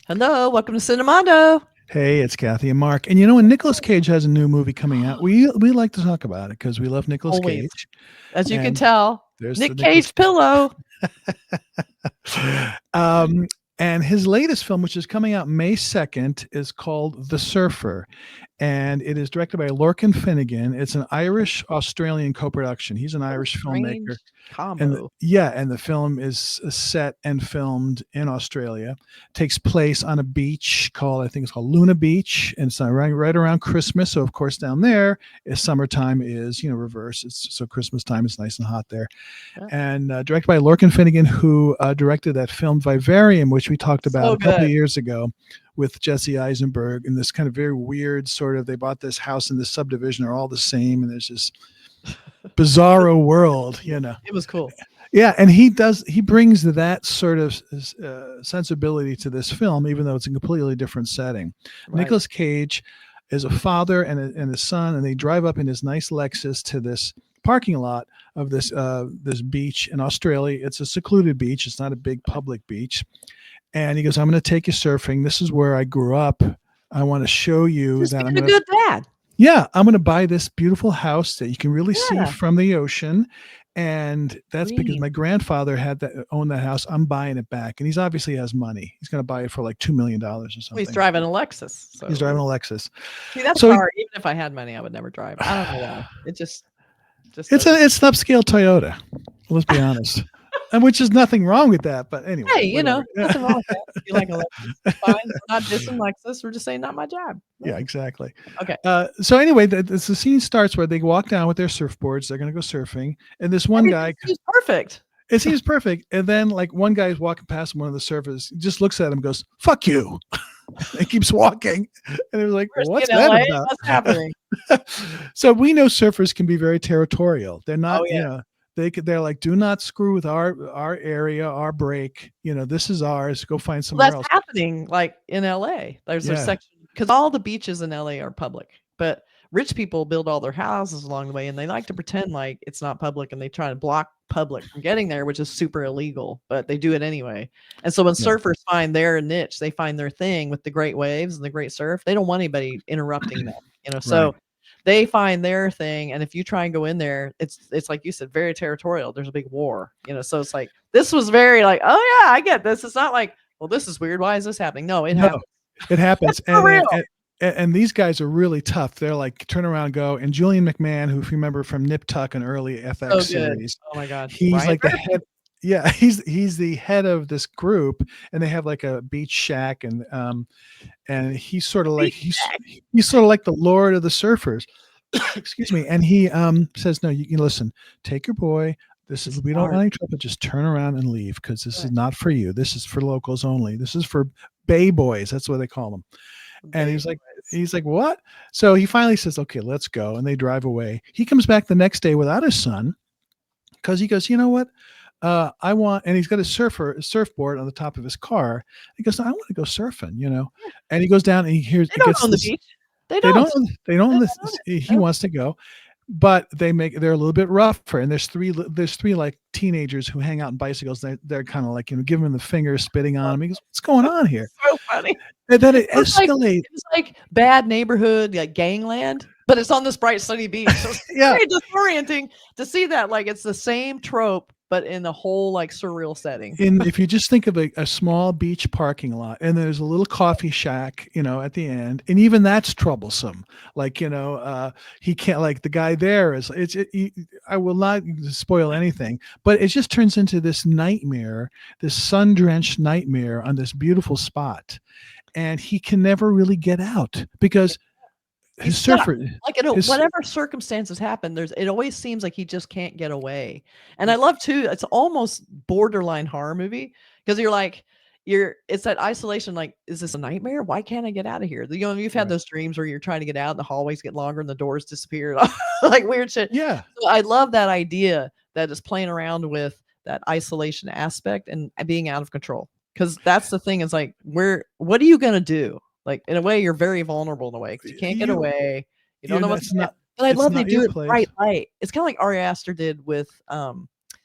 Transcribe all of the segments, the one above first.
Hello, welcome to Cinemondo. Hey, it's Kathy and Mark. And when Nicolas Cage has a new movie coming out, we like to talk about it because we love Nicolas Always. Cage. As you can And tell, there's Nick the Nicolas Cage pillow. um, and his latest film, which is coming out May 2nd, is called The Surfer. And it is directed by Lorcan Finnegan. It's an Irish-Australian co-production. He's an Irish filmmaker. Strange combo. And the film is set and filmed in Australia. Takes place on a beach I think it's called Luna Beach, and it's right around Christmas. So of course down there is summertime is reverse. So Christmas time is nice and hot there. Yeah. And directed by Lorcan Finnegan, who directed that film Vivarium, which we talked about a couple of years ago with Jesse Eisenberg, and this kind of very weird sort of, they bought this house in this subdivision, they're all the same, and there's this bizarro world, It was cool. Yeah, and he brings that sort of sensibility to this film, even though it's a completely different setting. Right. Nicolas Cage is a father and a son, and they drive up in his nice Lexus to this parking lot of this beach in Australia. It's a secluded beach. It's not a big public beach. And he goes, "I'm going to take you surfing. This is where I grew up. I want to show you Just that I'm a good dad. Yeah, I'm going to buy this beautiful house that you can really see from the ocean. And that's because my grandfather owned that house. I'm buying it back." And he's obviously has money. He's going to buy it for like $2 million or something. He's driving a Lexus. So. He's driving a Lexus. See, that's car. Even if I had money, I would never drive. I don't know why. It just it's an upscale Toyota. Let's be honest. And which is nothing wrong with that, but anyway. Hey, nothing wrong with that. If you like a Lexus, fine. We're not dissing Lexus. We're just saying not my job. Yeah, exactly. Okay. So anyway, the scene starts where they walk down with their surfboards. They're going to go surfing, and this one guy. Seems perfect. It seems perfect, and then like one guy is walking past one of the surfers, just looks at him, and goes, "Fuck you," and keeps walking. And it was like, "What's that about? What's happening?" So we know surfers can be very territorial. They're not, they're like, "Do not screw with our area, our break. This is ours. Go find somewhere else." That's happening like in LA. There's a section because all the beaches in LA are public, but rich people build all their houses along the way, and they like to pretend like it's not public, and they try to block public from getting there, which is super illegal, but they do it anyway. And so when surfers find their niche, they find their thing with the great waves and the great surf, they don't want anybody interrupting them, so they find their thing. And if you try and go in there, it's like you said, very territorial. There's a big war, so it's like, this was very like, oh yeah, I get this. It's not like, well, this is weird. Why is this happening? No, it happens. It happens. And these guys are really tough. They're like, turn around, go. And Julian McMahon, who, if you remember from Nip Tuck, an early FX series, oh my god, he's like the head. Yeah, he's the head of this group, and they have like a beach shack, and he's sort of like he's sort of like the Lord of the Surfers. Excuse me. And he says, "No, you listen. Take your boy. We don't want any trouble. Just turn around and leave, because this is not for you. This is for locals only. This is for Bay Boys." That's what they call them. And he's like, "What?" So he finally says, "Okay, let's go." And they drive away. He comes back the next day without his son, because he goes, "You know what? I want," and he's got a surfboard on the top of his car. He goes, "I want to go surfing," And he goes down and he hears. They don't own the beach. They don't. He wants to go, but they're a little bit rougher. And there's three like teenagers who hang out on bicycles. They're kind of like, giving him the finger, spitting on him. He goes, "What's going on here?" So funny. And then it escalates. It's like bad neighborhood, like gangland, but it's on this bright sunny beach. So it's very disorienting to see that. Like, it's the same trope, but in the whole like surreal setting. If you just think of a small beach parking lot, and there's a little coffee shack, at the end, and even that's troublesome. Like, he can't, like, the guy there is, I will not spoil anything, but it just turns into this nightmare, this sun-drenched nightmare on this beautiful spot. And he can never really get out because his surfer, like, whatever circumstances happen, it always seems like he just can't get away. And I love too, it's almost borderline horror movie, because you're like, it's that isolation. Like, is this a nightmare? Why can't I get out of here? You've had those dreams where you're trying to get out and the hallways get longer and the doors disappear, like weird shit. Yeah. So I love that idea that is playing around with that isolation aspect and being out of control. Because that's the thing, is like, what are you going to do? Like, in a way, you're very vulnerable in a way, because you can't get away. You don't know what's not. But I love they do it bright light. It's kind of like Ari Aster did with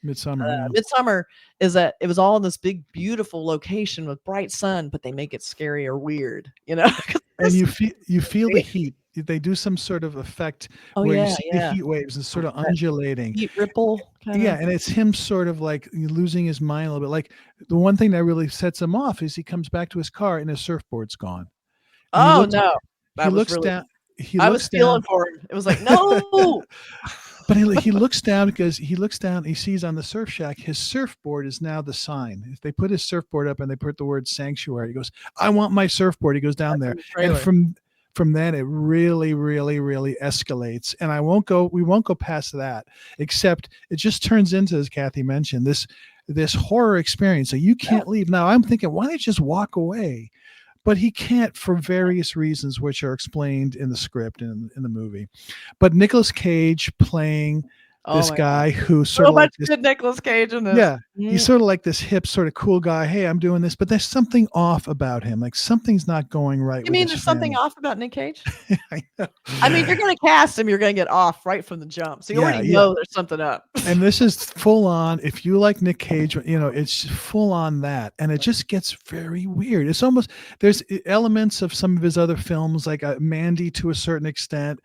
Midsummer. Yeah. Midsummer is that it was all in this big, beautiful location with bright sun, but they make it scary or weird, you know? And you feel the heat. They do some sort of effect where you see the heat waves and sort of undulating. Heat ripple kind of. Yeah, and it's him sort of like losing his mind a little bit. Like the one thing that really sets him off is he comes back to his car and his surfboard's gone. And Oh no. He looks down. I was feeling for him. It was like, no. But he looks down because he sees on the surf shack, his surfboard is now the sign. If they put his surfboard up and they put the word sanctuary, he goes, I want my surfboard. He goes down there. And from then it really, really, really escalates. And we won't go past that, except it just turns into, as Kathy mentioned, this horror experience. So you can't leave. Now I'm thinking, why don't you just walk away? But he can't for various reasons, which are explained in the script and in the movie. But Nicolas Cage playing this guy who sort of like good Nicolas Cage in this. Yeah, he's sort of like this hip, sort of cool guy. Hey, I'm doing this, but there's something off about him. Like something's not going right. You mean there's something off about Nick Cage? I know. I mean, you're going to cast him, you're going to get off right from the jump, so you already know there's something up. And this is full on. If you like Nick Cage, it's full on that, and it just gets very weird. It's almost there's elements of some of his other films, like Mandy to a certain extent.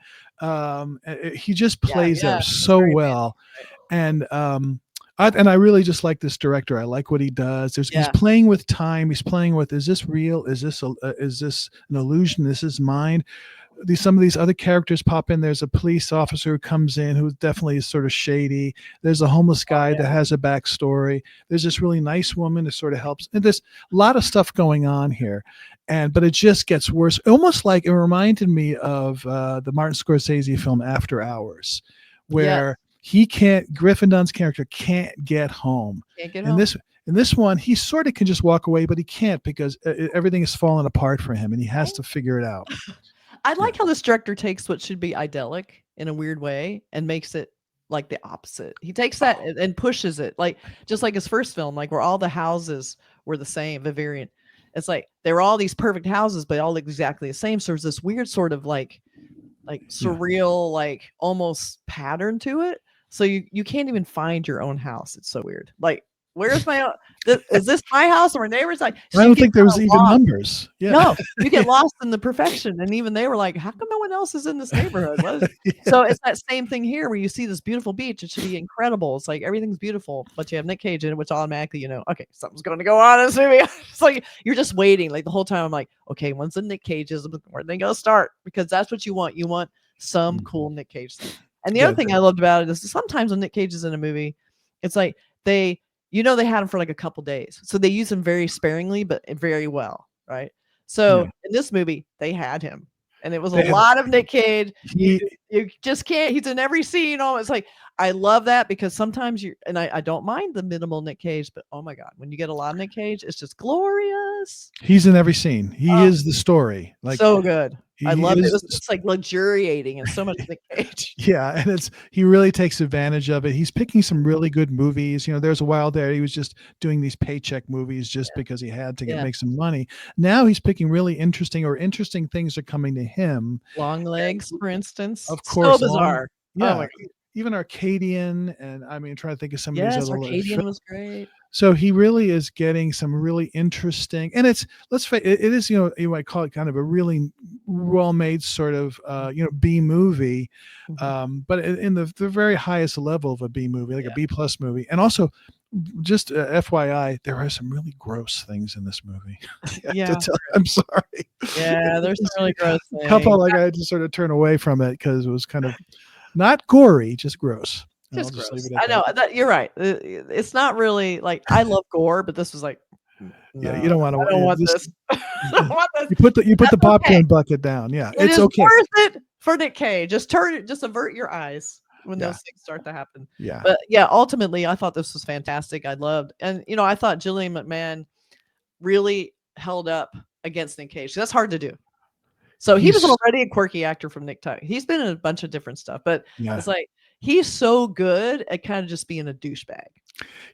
He just plays them so well, and I really just like this director. I like what he does. He's playing with time. He's playing with, is this real? Is this an illusion? Is this mind? Some of these other characters pop in. There's a police officer who comes in who definitely is sort of shady. There's a homeless guy that has a backstory. There's this really nice woman who sort of helps. And there's a lot of stuff going on here. But it just gets worse. Almost like it reminded me of the Martin Scorsese film After Hours, where Griffin Dunn's character can't get home. In this one, he sort of can just walk away, but he can't because everything is falling apart for him and he has to figure it out. I like how this director takes what should be idyllic in a weird way and makes it like the opposite. He takes that and pushes it, like just like his first film, like where all the houses were the same, the variant. It's like they were all these perfect houses, but all exactly the same. So there's this weird sort of like surreal, like almost pattern to it. So you can't even find your own house. It's so weird. Like, where's my own? Is this my house or my neighbor's? Like, I don't think there was even numbers. Yeah. No, you get lost in the perfection. And even they were like, how come no one else is in this neighborhood? So it's that same thing here where you see this beautiful beach. It should be incredible. It's like everything's beautiful, but you have Nick Cage in it, which automatically, okay, something's going to go on in this movie. It's like you're just waiting. Like the whole time I'm like, okay, when's the Nick Cages? Where are they going to start? Because that's what you want. You want some cool Nick Cage thing. And the other thing I loved about it is sometimes when Nick Cage is in a movie, it's like they had him for like a couple days. So they use him very sparingly, but very well. Right. So in this movie, they had him. And it was a lot of Nick Cage. You just can't. He's in every scene. It's like, I love that because sometimes I don't mind the minimal Nick Cage, but oh my God, when you get a lot of Nick Cage, it's just glorious. He's in every scene. He is the story. Like so good. I love it. It's like luxuriating and so much Nick Cage. Yeah, and he really takes advantage of it. He's picking some really good movies. There's a while there he was just doing these paycheck movies just because he had to make some money. Now he's picking really interesting things are coming to him. Long Legs, for instance. Of course. So bizarre. Yeah. Oh my God. Even Arcadian, and I'm trying to think of some of these other. Arcadian was great. So he really is getting some really interesting, and it is you might call it kind of a really well-made sort of B movie, but in the very highest level of a B movie, like a B+ movie, and also just FYI, there are some really gross things in this movie. I'm sorry. Yeah, there's some really gross things. I had to sort of turn away from it because it was kind of not gory, just gross. Just gross. I know that you're right. It's not really like I love gore, but this was like, no, you don't want to. I don't want this. I don't want this. You put the popcorn bucket down. Yeah, it's okay. Worth it for Nick Cage. Just avert your eyes when those things start to happen. Yeah, but ultimately, I thought this was fantastic. I loved, and I thought Julian McMahon really held up against Nick Cage. That's hard to do. So he was already a quirky actor from Nick Tuck. He's been in a bunch of different stuff, but it's like he's so good at kind of just being a douchebag.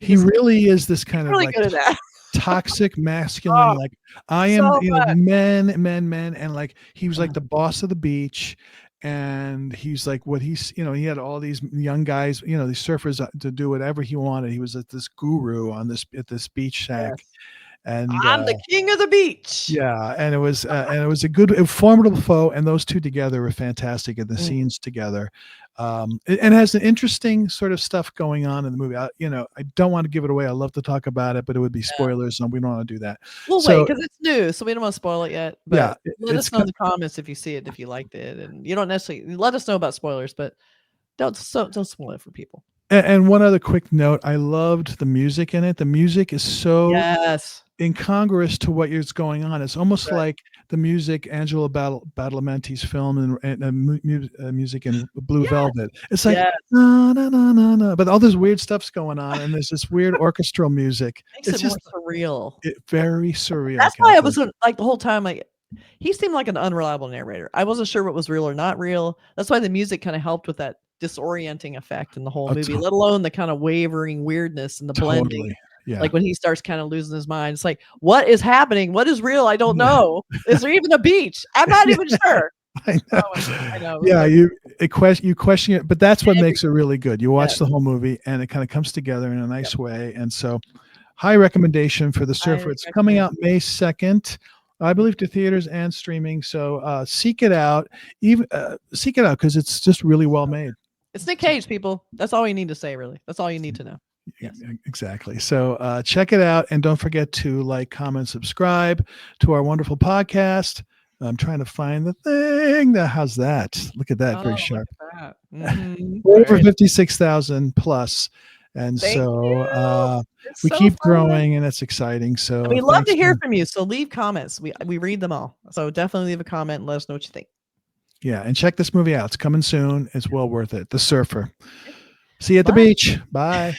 He really is this kind of like good at that. Toxic masculine, like I am, men, and like he was like the boss of the beach, and he's like, what he's, he had all these young guys, these surfers to do whatever he wanted. He was at this guru at this beach shack. Yes. And I'm the king of the beach. yeah, and it was a formidable foe, and those two together were fantastic, and the scenes together. And has an interesting sort of stuff going on in the movie. I don't want to give it away. I love to talk about it, but it would be spoilers, and we don't want to do that. We'll wait because it's new, so we don't want to spoil it yet. But yeah, let us know in the comments if you see it, if you liked it, and you don't necessarily let us know about spoilers, but don't spoil it for people. And one other quick note: I loved the music in it. The music is so incongruous to what is going on. It's almost like the music Angelo Badalamenti's film and music in Blue Velvet. It's like na, na, na, na, na, but all this weird stuff's going on, and there's this weird orchestral music. It's just more surreal. Very surreal. That's why I wasn't like the whole time. Like he seemed like an unreliable narrator. I wasn't sure what was real or not real. That's why the music kind of helped with that disorienting effect in the whole movie, let alone the kind of wavering weirdness and the blending. Yeah. Like when he starts kind of losing his mind, it's like, what is happening? What is real? I don't know. Is there even a beach? I'm not even sure. I know. I know. Yeah, you question it, but that's what makes it really good. You watch the whole movie, and it kind of comes together in a nice way. And so, high recommendation for The Surfer. It's coming out May 2nd, I believe, to theaters and streaming. So seek it out. Seek it out because it's just really well made. It's Nick Cage, people. That's all you need to say, really. That's all you need to know. Yes. Exactly. So check it out, and don't forget to like, comment, subscribe to our wonderful podcast. I'm trying to find the thing. How's that? Look at that. Very sharp. Over 56,000 plus. And so we keep growing, and it's exciting. So we love to hear from you. So leave comments. We read them all. So definitely leave a comment and let us know what you think. Yeah. And check this movie out. It's coming soon. It's well worth it. The Surfer. See you at the beach. Bye.